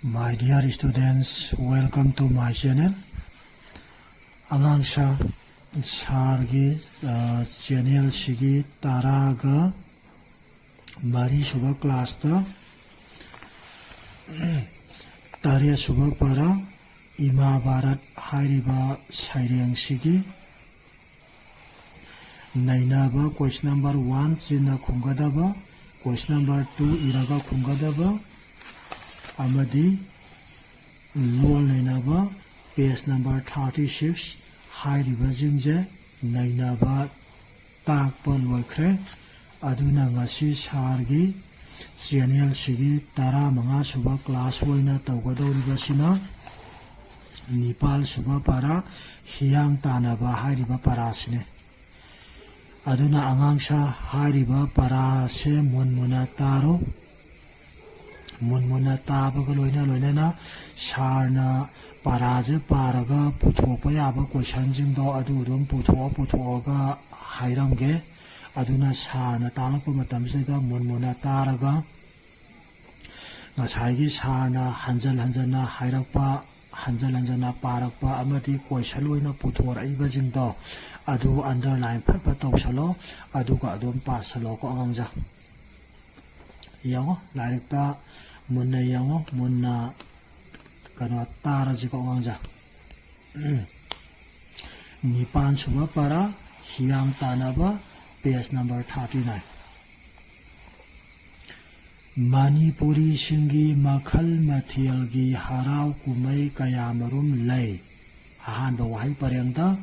My dear students, welcome to my channel. Angangsha Sargi channel Shigi Taraga Mari Suba class ta Tarya Suba para Ima Barat Hairiba Sairiang Shigi Nainaba question number 1 China Kungadaba, question number 2 Iraga Kungadaba Amadi Lol Nainaba page number 36 Hairiba Jingje Nainaba Takpa Loikre Aduna Ngasi Sargi channel Sigi Tara Manga Suba class Waina Tawgadoriba Sina Nepal Suba para Hiyang Tanaba Hairiba Parasine Aduna Angangsha Hairiba Parase Munmuna Taro Munmuna Tabaga Loina Sarna Paraje Paraga Putopa Yaba question Jingdo Adudum Putoga Hairamge Aduna Sarna Talapa Matamsega Munmuna Taraga Nasagi Sarna Hanjana Hairapa Hanjana Parakpa Amati Queshaluina Putora Iba Jingdo Adu underline Papa Topsalo Aduga Adum Pasalo Angja Yango Larita Munna Yango Munna Kano Tarajiko Angja Nipan Suba para Hiyang Tanaba page number 39 Manipuri Shingi Makal Mathialgi Harau Kumai Kayamarum Lay Ahanda Wahi Parengda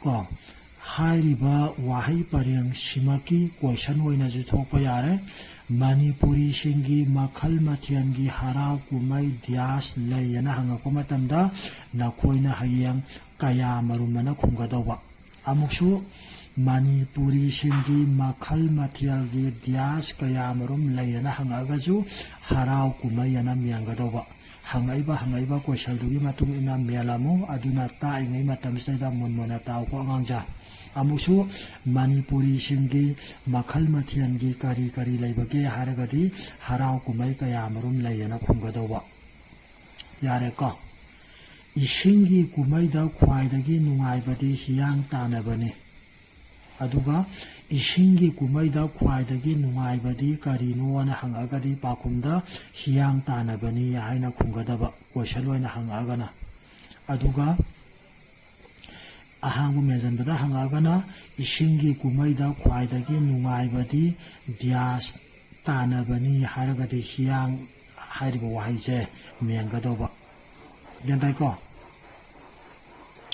Ko Hairiba Wahi Pareng Simaki question Waina Jutopa Yare Manipuri Shingi Makal Mathiangi Harau Kumai Dias Layana Hangapomatamda Nakoina Hayang Kayamarumana Kungadoba Amukshu Manipuri Shingi Makal Mathialgi Dias Kayamarum Layana Hangagaju Harau Kumayana Miangadoba Hangaiba question Dugi Matung ina Mialamu Aduna Ta Ingai Matamseda Munmona Tau Angja Amusu Manipuri Shingi Makal Mathiangi Kari Laibage Haragadi Harau Kumai Kayamarum Layana Kungadoba Yareka Ishingi Kumaida Kwaidagi Nungaibadi Hiyang Tanabani Aduga Ishingi Kumaida Kwaidagi Nungaibadi Karino na Hangagadi Pakumda Hiyang Tanabani Haina Kungadaba Kwashalwana Hangagana Aduga Ahangu Mezandada Hangagana Ishingi Kumaida Kwaidagi Nungaibadi Dias Tanabani Haragadi Hiyang Hariba Wahije Miangadoba Yandaiko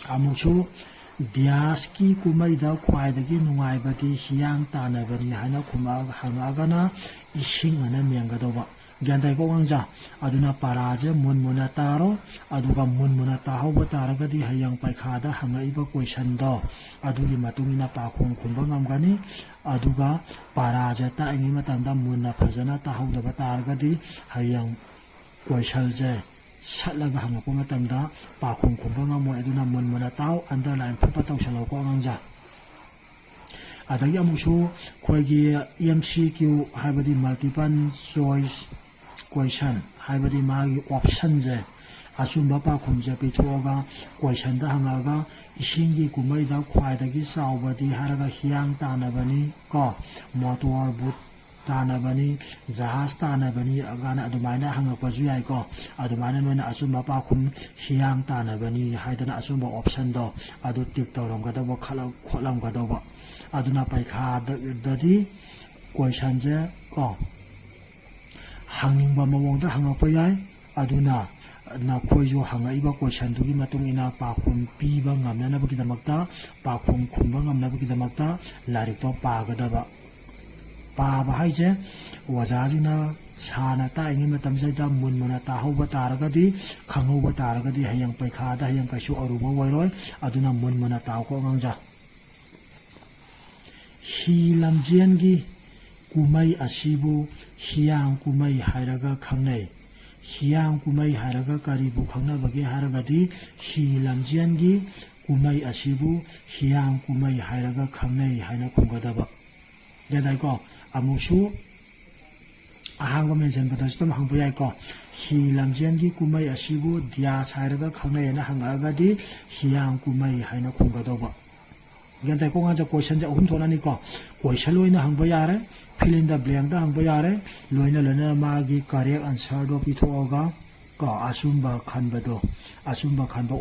Amuchu Diaski Kumaida Kwaidagi Nungaibadi Hiyang Tanabani Hana Kumaga Hangagana Ishingana Miangadoba Gandaiko Wangja Aduna Paraja Munmuna Taro Aduga Munmuna Taho Bataragadi Hayang Paikada Hangaiba question do Adugi Matumina Pakung Kumbangam Aduga Paraja Ta Inimatanda Muna Pazana Taho the Bataragadi Hayang question Satlaga Hangapumatamda Pakung Kumbangamo Aduna Munmuna Tau underline Papa Tausaloko Angja Adayamushu Kwagi MCQ Habadi multiple choice question Habadi Magi options Asumba Pakumja Pituoga question the Hangaga Ishingi Kumaida Kwaidagi Saubadi Haraga Hiyang Tanabani Ko Motor Boot Tanabani Zahas Tanabani Agana Adumana Hangapazu Yaiko Adumana Nuna Asumba Pakum Hiyang Tanabani Haidana Asumba option do Adu Tiktorom Gadaba Kolam Gadoba Aduna Paika Dadi question Ko Hanging Bamawonda Hangapayai Aduna Nakoyo Hangaiba question Dugi Matungina Pakum Piba Ngamnabakidamata Pakum Kumbangam Nabakidamata Larito Pagadaba Paba Haije Wazazina Sana Taingi Matamzada Munmuna Taho Bataragadi Kango Bataragadi Hayang Paikada Hayang Kashu Aruba Wairoi Aduna Munmuna Tauko Nganja Hi Lamjiangi Kumai Asibu Hiyang Kumai Hairaga Kangnei Hiyang Kumai Hairaga Karibu Kangna Bagi Haragadi Hi Lamjiangi Kumai Asibu Hiyang Kumai Hairaga Kangnei Haina Kungadaba Yadaiko Amusu ahangba mentionbadasु dum hangba yai ko hi lamjengi kumai asibu dia sairaga khangnayana hangagadi hiyang kumai haina khunggadoba gantai ko nganja question ja ahum thonani ko question loina hangba yare fill in the blank da hangba yare loina magi correct answer do pithoga ko asumba khanba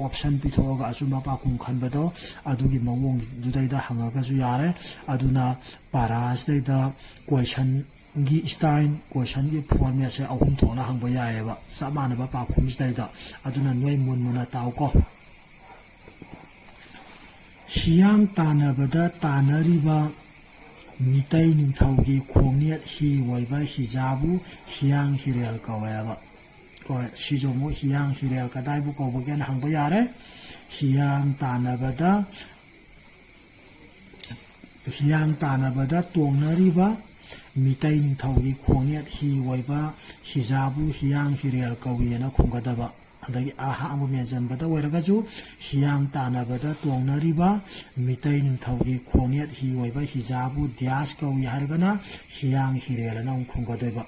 option pithoga asumba pakum khanbado adugi mawong dudaida hangaga su yare aduna paras daida question gi style question gi format se ahum thona hangba yaeba samana ba pakum daida aduna noi munmuna taw ko hiyang tanabada tanariba mitai ningthaugi khongniat hi waiba hijabu hiyang hirel kaweba ko sijomo hiyang hirel kadai bu ko bogen hangba yare hiyang tanabada tongnariba mitai ningthaugi khongniat hi waiba hijabu hiyang hirel kawiyana khunggadaba adagi aha amu menjanbada oiragaju hiyang tanabada tongnariba mitai ningthaugi khongniat hi waiba hijabu dias kawi hargana hiyang hirelana khunggadeba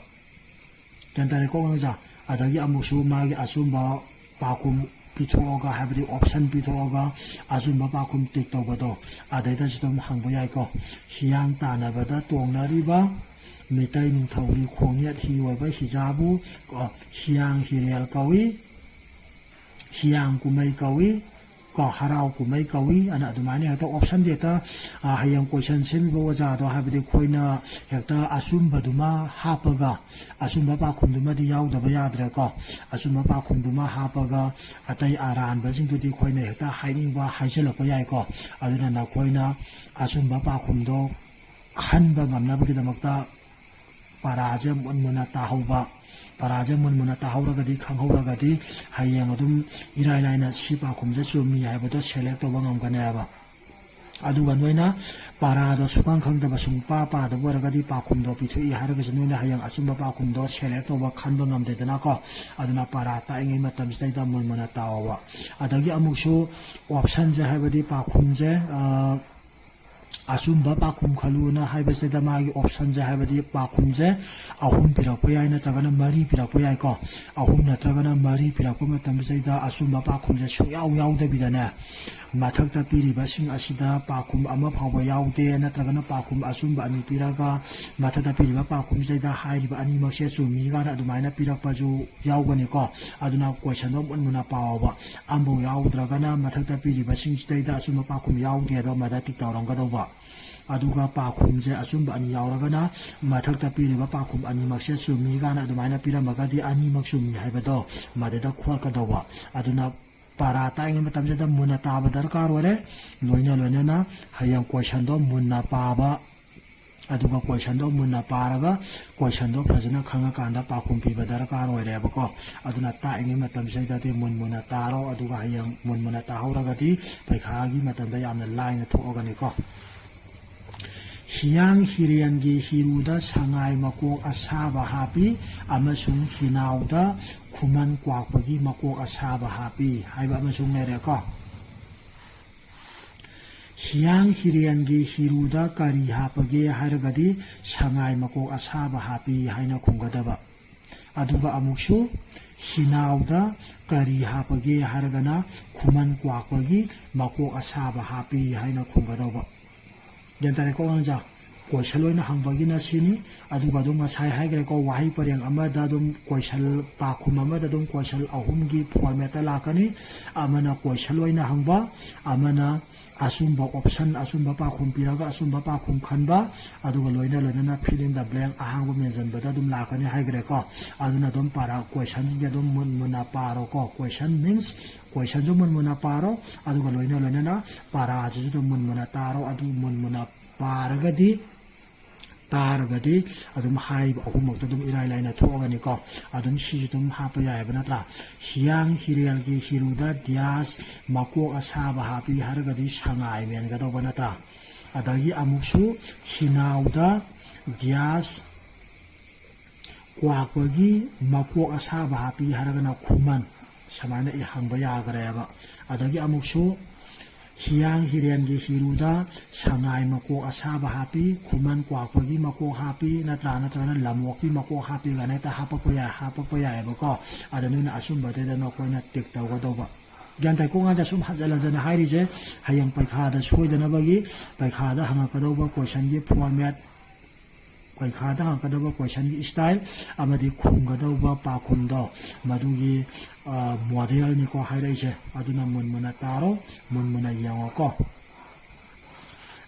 tentare ko ngja adagi amusu magi asumba pakum pithoga habri option pithoga asumba pakum tik tobado adaida jidom hangbo yai ko hiyang tanabada tongnariba mitai ningthaugi khongniat hi waiba hijabu hiyang hirel kawi hiyang kumai kawi ko harau kumai kawi ana adumani hata option data hayang question semi bawa do habidi khoina hekta asumba duma hapaga asumba pa khumduma di yaw daba yadra ko asumba pa khumduma hapaga atai aran ba jing tudi khoina hekta haining ba haijala ko yai ko aduna na khoina asumba pa khumdo khanba ngamna ba kidamakta paraje munmuna tahauba paraje munmuna tahauragadi khanghauragadi hayang adum irai laina sipa khumje chumi haibado select toba ngamganeba aduga noina parado sukang khangdaba sungpa pa da waragadi pa khumdo pithui haraga noina hayang asumba pa khumdo select toba khanba ngamdedana ko aduna para ta ingi matam staida munmuna tawa adagi amuksu option je haibadi pa khumje asumba pakum khaluna haibase da magi option je habadi pakum je ahum pirakpa yai na tagana mari pirakpa yai ko ahum na tagana mari pirakpa matam se da asumba pakum je suyaw yaw da bidana mathakta piriba sing asida pakum ama phawba yawde na tagana pakum asumba ani piraga mathata piriba pakum je da hairiba ani makse chumi ga na adumaina pirakpa ju yawgani ko aduna question of unmuna pawa ambo yawdragana mathakta piriba sing da asumba pakum yawde da madati tawranga doba aduga pakhumje asumba ani yauragana mathakta piriba pakhum ani makse chumi gana adumaina piramagadi ani maksumi haibado madeda khwalka dawa aduna para taingi matamje da muna taba darkar wale loina na hayang question do muna paba aduga question do muna paraga question do phajana khanga kanda pakhum piba darkar wale bako aduna taingi matamje da te muna taro aduga hayang muna tahauragadi paikhagi matamda yamna line thogani ko hiyang hiriyangi hiruda sangai makok asaba hapi amasung hinauda kuman kwakpagi makok asaba hapi haiba amasung nere ko hiyang hiriyangi hiruda kari hapagi haragadi sangai makok asaba hapi haina khunggadaba aduga amuksu hinauda kari hapagi haragana kuman kwakpagi makok asaba hapi haina khunggadaba Yantare ko anja question loina hangbagina sini aduga dum sai haigre ko wahi pareng amada dum question pakhum amada dum question ahum gi format lakani amana question loina hangba amana asumba option asumba pakhum piraga asumba pakhum khanba aduga loina na fill in the blank ahangba mention bada dum lakani haigre ko aduna dum para question gi dum munmuna paro ko question means question jo munmuna paro aduga loina na para ju dum munmuna taro adu munmuna paragadi taragadi adum haib ahumok dum irai laina thogani ko adum si dum hapa yai banatra hiyang hirial gi hiruda dias mako asaba hapi haragadi sangai men ga do banatra adagi amuksu hinauda dias kwakpagi mako asaba hapi haragana khuman samana I hangba ya gareba adagi amuksu hiyang hirengi hiruda sangai makok asaba hapi kuman kwakpagi makok hapi natra lamoki makok hapi ganeta hapapaya bako adanuna asumba de no koina tik tawgadawba gyantai ko nga jasum hajalajana hairije hayang paikha da soidana bagi paikha da hangakadawba question gi format paikha da hangakadawba question gi style amadi khunggadawba pakhumdo madugi model ni ko hairije aduna munmuna taro munmuna yango ko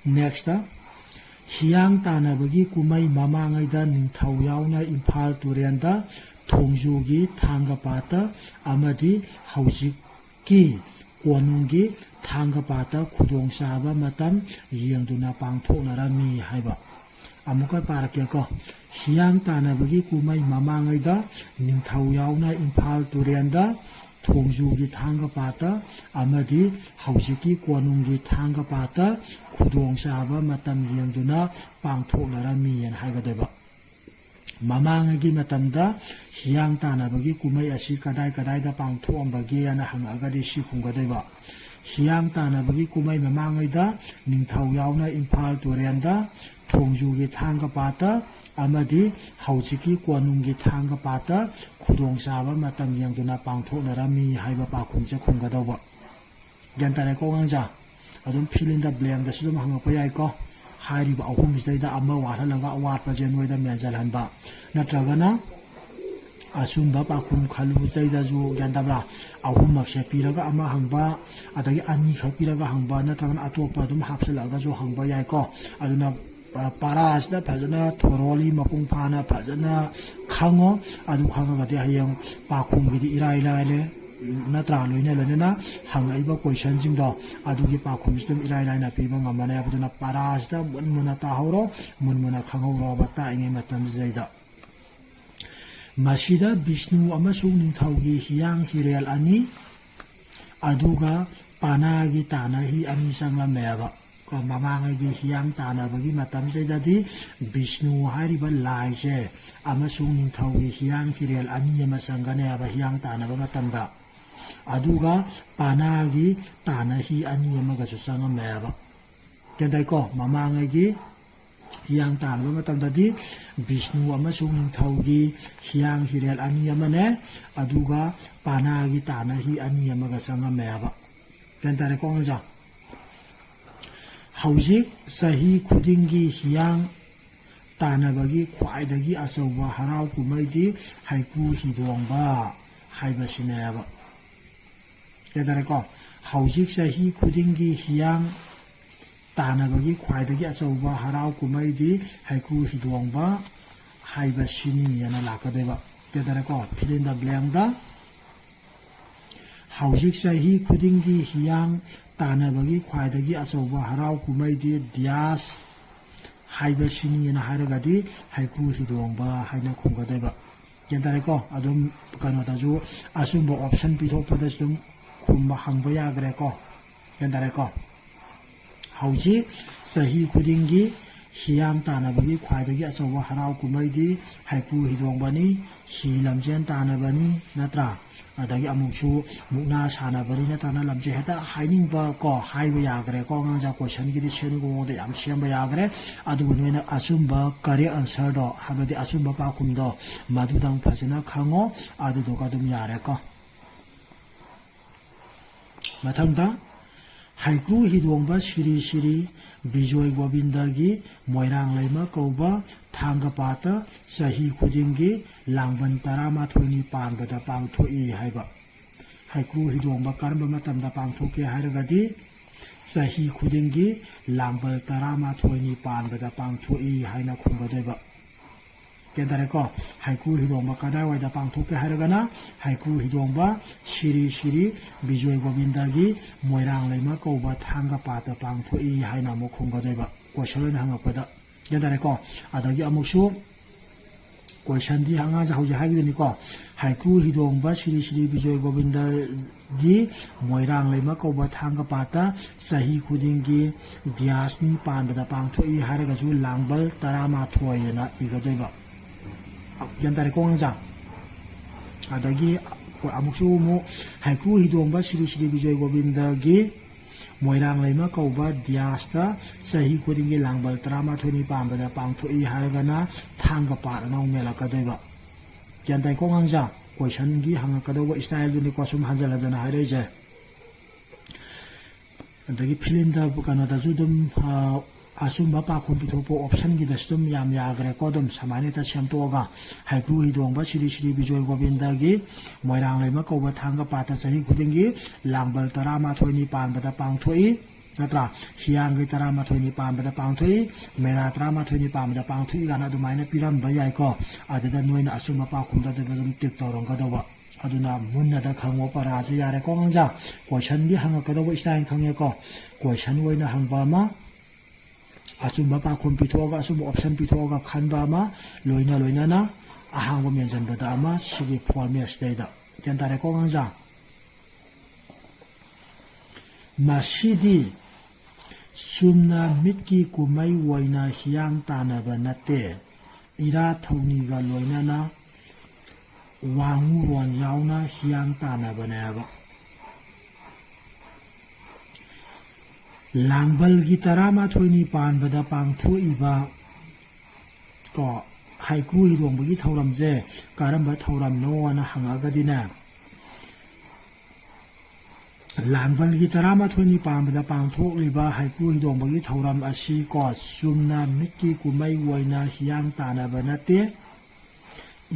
next hiyang tanabagi kumai mamangai da ningthau yauna imphal turenda thongjugi thangapata amadi haujik ki konunggi thangapata khudong saba matam yengduna pangthoknara mi haiba amuka parake ko hiyang tanabagi kumai mamangai da ningthau yauna imphal turenda thongjugi thangapata amadi haujiki konunggi thangapata khudong saba matam yengduna pangthoknara mi yan haigadeba mamangagi matamda hiyang tanabagi kumai asi kadai da pangthokambagi ana hangagadi si khunggadeba hiyang tanabagi kumai mamangai da ningthau yauna imphal turenda thongjugi thangapata amadi haujiki konunggi thangapata khudong saba matam yengduna pangthoknara mi haiba pakhumje khunggadaba gyantare ko nganja adum fill in the blank da sudum hangapa yai ko hairiba ahum bisdaida amma warhalaga awatpa jenoida menjalhanba natragana asumba pakhum khalu taida ju gyandabra ahum makse piraga ama hangba adagi ani khapiraga hangba natragana atopa dum hapsalaga ju hangba yai ko aduna paras da phajana thoroli mapung phana phajana khango adu khangaga de hayang pakhum gi irai laile natra loina lena hangaiba question jing do adugi pakhum system irai laina piba ngamana abduna paras da munmuna ta horo munmuna khangoro bata inge matam zaida masida Vishnu amasung ningthaugi hiyang hirel ani aduga panagi tanahi ani sangla meba ko mamangagi hiyang tanabagi matam zaidadi Vishnu hariba laise amasung ningthaugi hiyang hirel ani amasangane aba hiyang tanaba matamda aduga panagi tanahi ani amaga susanga meba kendai ko mamangagi hiyang tanaba matamdadi Vishnu amasung ningthaugi hiyang hirel ani amane aduga panagi tanahi ani amaga sanga meba kendare ko ngja haujik sahi khudingi hiyang tanabagi khwaidagi asauba harau kumaidi haiku hidongba haiba sineba kendare ko haujik sahi khudingi hiyang tanabagi khwaidagi asauba harau kumaidi haiku hidongba haiba sini yana lakadeba kendare ko fill in the blank da haujik sahi khudingi hiyang tanabagi khwaidagi asauba harau kumaidi dias haiba sini yana haragadi haiku hidongba haina khunggadeba kendare ko adum kano da ju asumba option pithokpada sum khumba hangba yagre ko kendare ko hauji sahi khudingi hiyang tanabagi khwaidagi asauba harau kumaidi haiku hidongbani hi lamjen tanabani natra adagi amuksu mukna sanabari natrana lamje heta hainingba ko haiba yagre ko nganja question gi senu go de yam siamba yagre adugu noina asumba kare answer do habadi asumba pakhum do madudang phajana khango adudu ka dum yare ko mathangda haiku hidongba siri Bijoy Gobindagi Moirang Laima Kauba Thangapata Sahi Khudingi Langban Tarama Thoni Panbada Pangthoi haiba haiku hidongba karba matamda pangthoke hairagadi Sahi Khudingi Langbal Tarama Thoni Panbada Pangthoi haina khunggadeba kendare ko haiku hidongba kadai waida pangthoke hairagana haiku hidongba siri Bijoy Gobindagi Moirang Laima Kauba Thangapata Pangthoi haina mo khunggadeba question hangakpada kendare ko adagi amuksu question di hanga hauji hagidini ko haiku hidongba siri Bijoy Gobindagi Moirang Laima Kauba Thangapata Sahi Khudingi Diasni Panbada Pangthoi hairagasu Langbal Tarama Thoyena igadeba yantare ko ngja adagi amuksu mo haiku hidongba siri Bijoy Gobindagi moirang leima kauba diasta sahi kudingi langbal trama thuni pambada pangthui haragana thanga par nau mela kadoiba jantai ko ngangja question gi hanga kadoba style duni ko sum hanjala jana haire je andagi film da kana da judum asum bapa khum pithopo option gi dastum yam yagre kodum samane ta chamtoga haikru hidong ba siri siri bijoy govinda gi moirang leima kauba thanga pata sahi kudingi langbal tarama thoni panbada pangthoi natra hiang gi tarama thoni panbada pangthoi mera tarama thoni panbada pangthoi gana dumaina piram ba yai ko adada noina asum bapa khum da dum tik torong ka doba aduna munna da khango para ji yare ko ngja question gi hanga ka doba style khangye ko question woina hangba ma asum bapa khum pithoga asum option pithoga khanba ma loina na ahang mention bada ama sigi format state da jantare ko ngja masidi sumna mitki kumai woina hiang tana banate ira thoni ga loina na wangu ron yauna hiang tana banaba langbal gi tarama thoni panbada pangthu iba ko haiku hirong bagi thauram je karamba thauram no na hangaga dina langbal gi tarama thoni panbada pangthu iba haiku hirong bagi thauram asi ko sumna mitki kumai woina hiang tana banate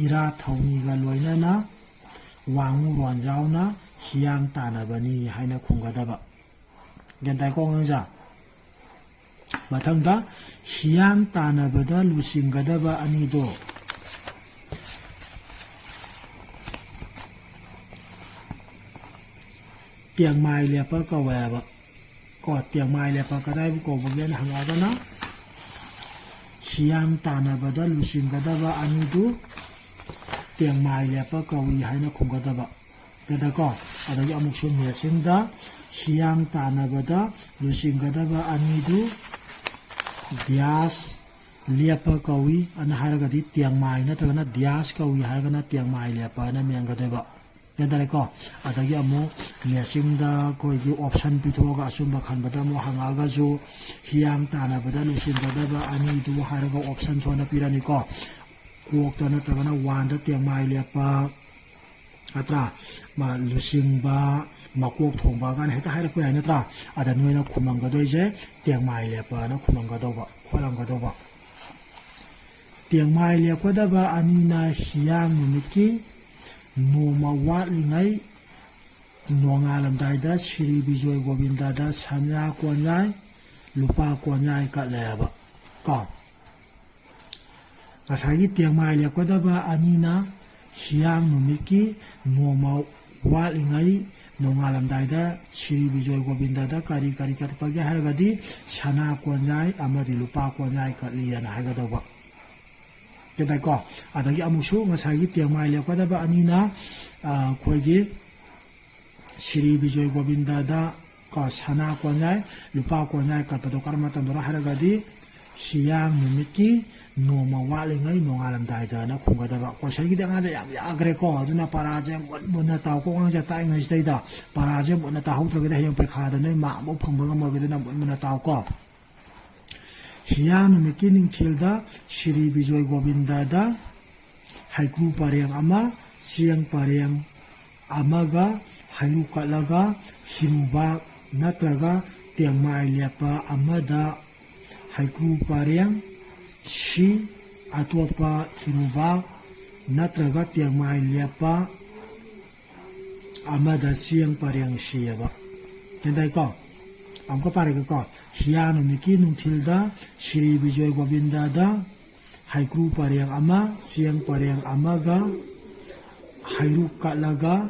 ira thoni ga loina na wangu ron yauna hiang tana bani haina khungadaba gentai ko ngja mathangda hiang tanabada lusingadaba ani do tiang mai lepa ka waba ko tiang mai lepa ka dai ko bgen hangaga na hiang tanabada lusingadaba ani do tiang mai lepa ka wi haina khungadaba beda ko adagi amuk sun mesingda hiang tanabada lusingadaba anidu dias liapa kawi ana haragadi tiang mai na tagana dias kawi haragana tiang mai liapa na miangadeba yadare ko adagi amu mesingda koigi option pithoga asumba khanbada mo hangaga jo hiang tanabada lusingadaba anidu haraga option sona pirani ko kokta na tagana wanda tiang mai liapa atra ma lusingba makok thongba gan heta haira ko yana tra ada noina khumang ga doije tiang mai lepa na khumang ga doba kholang ga doba tiang mai lepa da ba anina hiang nimiki no ma wa lingai no ngalam dai da sri bijoy govinda da sanya kwanyai lupa kwanyai ka leba ka asagi tiang mai lepa da ba anina hiang nimiki no ma wa lingai nongalam daida Sri Bijoy Govinda da kari katpagi haragadi sana kwanyai amadi lupa kwanyai katliyana hagadawa kedai ko adagi amusu ngasagi tiang mai le kwada ba anina khoigi Sri Bijoy Govinda da ka sana kwanyai lupa kwanyai katpado karma tandora haragadi siyang numiki noma walingai nongalam daida na khungadaba question gi danga ja yam yagre ko aduna paraje mona ta ko ngja ta ngai staida paraje mona ta hautra ga hayang pe kha da nei ma mo phangba ga ma ga na mona ta ko hiyan mikining thilda Sri Bijoy Govinda da haiku pareng ama siang pareng amaga hayu kalaga hiruba natraga tiang mai lepa amada haiku pareng si atopa hiruba natraga tiang mai lepa amada siang pareng siaba kendai ko amko pare ko hiano miki nung thilda Sri Bijoy Govinda da haiku pareng ama siang pareng amaga hairu kalaga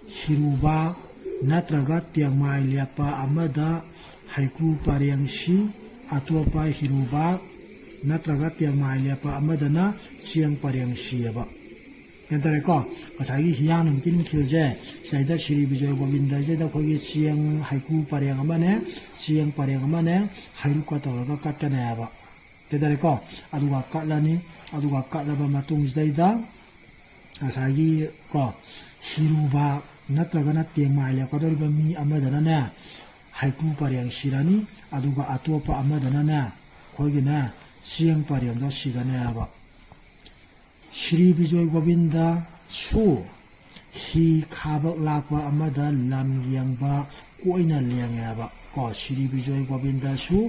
hiruba natraga tiang mai lepa amada haiku pareng si atopa hiruba natraga tiang mai lepa amadana siang pareng siaba yantare ko kasagi hiyan kin khilje saida Sri Bijoy Govinda je da khogi siang haiku pareng amane siang pareng amane hairu ka toraga katkana aba tedare ko aduga kalaba matung zaida kasagi ko hiruba natraga na tiang mai lepa doriba mi amadana ne haiku pareng sirani aduga atopa amadana ne khoigina chiang pareng da sigane aba Shri Bijoy Govinda su hi khabak lakwa amada lam yangba koina lengaba ko Shri Bijoy Govinda su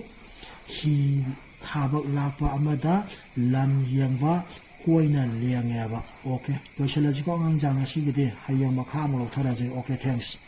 hi khabak lakwa amada lam yangba koina lengaba okay loisala ji ko ngang jang asigide hayang makha mo thara je okay thanks